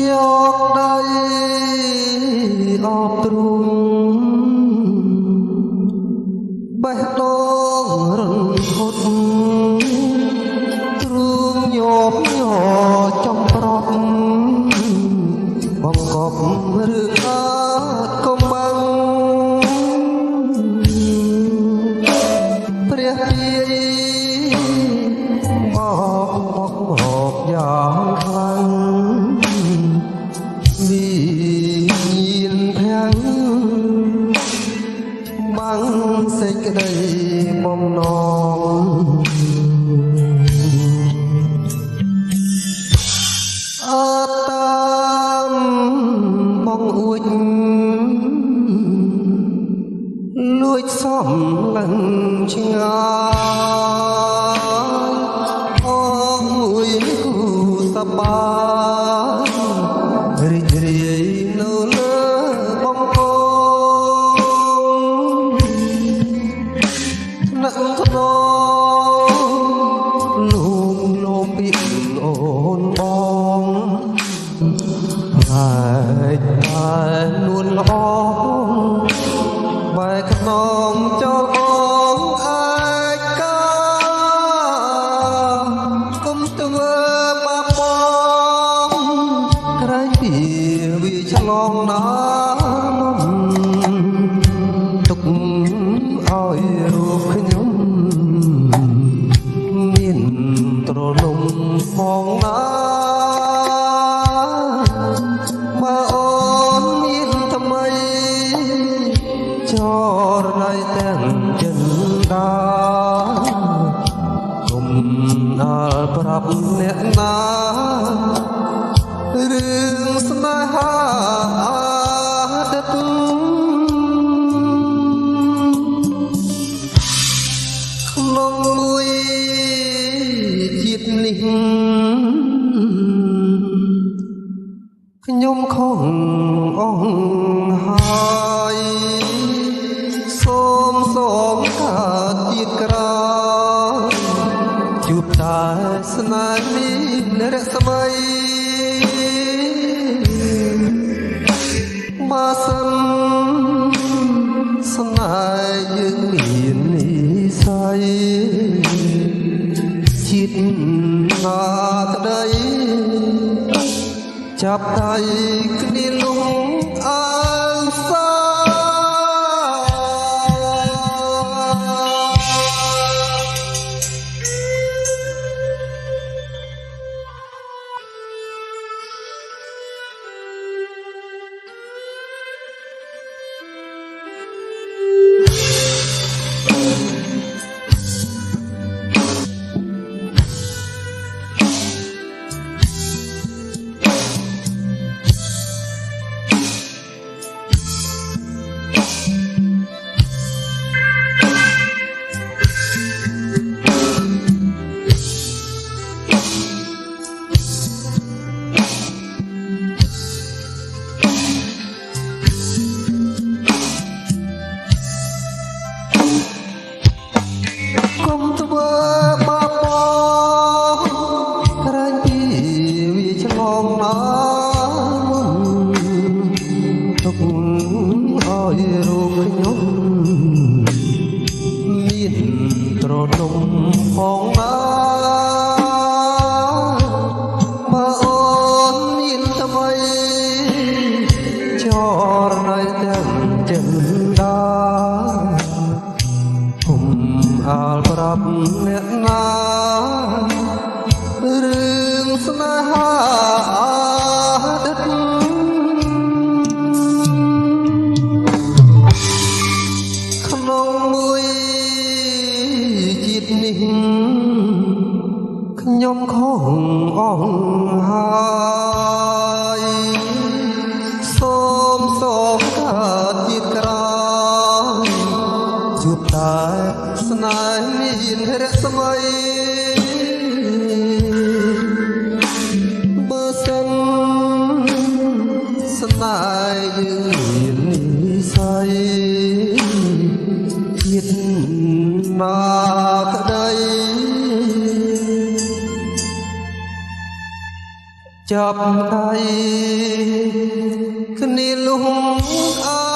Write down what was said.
យកដៃអបទ្រូងបេះដូងរន្ធត់ទ្រូងញោមញ័រចំប្រត់បង្កប់រឿងអាចកំបាំងព្រះពាយមកយ៉ាងខ្លាំងមានភាំងបាំងសេចក្តីបំណងអត់តាមបងអួចលួចសំលឹងឆ្ងាយអងមួយគូសប្បាយរីករាយនៅលើបងកូននឹកធ្នោលោមពីអូនបងហើយតែនួនល្អបែកខ្នងចូលបងអាចកាគុំធ្វើបាបបងក្រែងពីវាឆ្លងណាទុកឲ្យរូបខ្ញុំមានត្រលំផងណាបើអូនមានថ្មីចរណៃទាំងចិនដាគុំដល់ប្រាប់អ្នកណារឿងស្នេហាដិតក្នុងមួយជាតិនេះខ្ញុំខំអង្ហើយសូមថាទៀតក្រោយជួបតែស្នេហ៍នេះរស្មីបើសិនស្នេហ៍យើងមាននិស័យជាតិណាក្តីចាប់ដៃគ្នាលុងអើសាឲ្យរូបខ្ញុំមានត្រនំផងណាបើអូនមានថ្មីចរណៃទាំងចិនដាគុំអាលប្រាប់អ្នកណារឿងស្នេហាដិតនេះខ្ញុំខំអង្ហើយសូមថាទៀតក្រោយជួបតែស្នេហ៍មានរស្មីបើសិនស្នេហ៍យើងមាននិស័យជាតិណាក្តី ចាប់ដៃគ្នាលុំអើ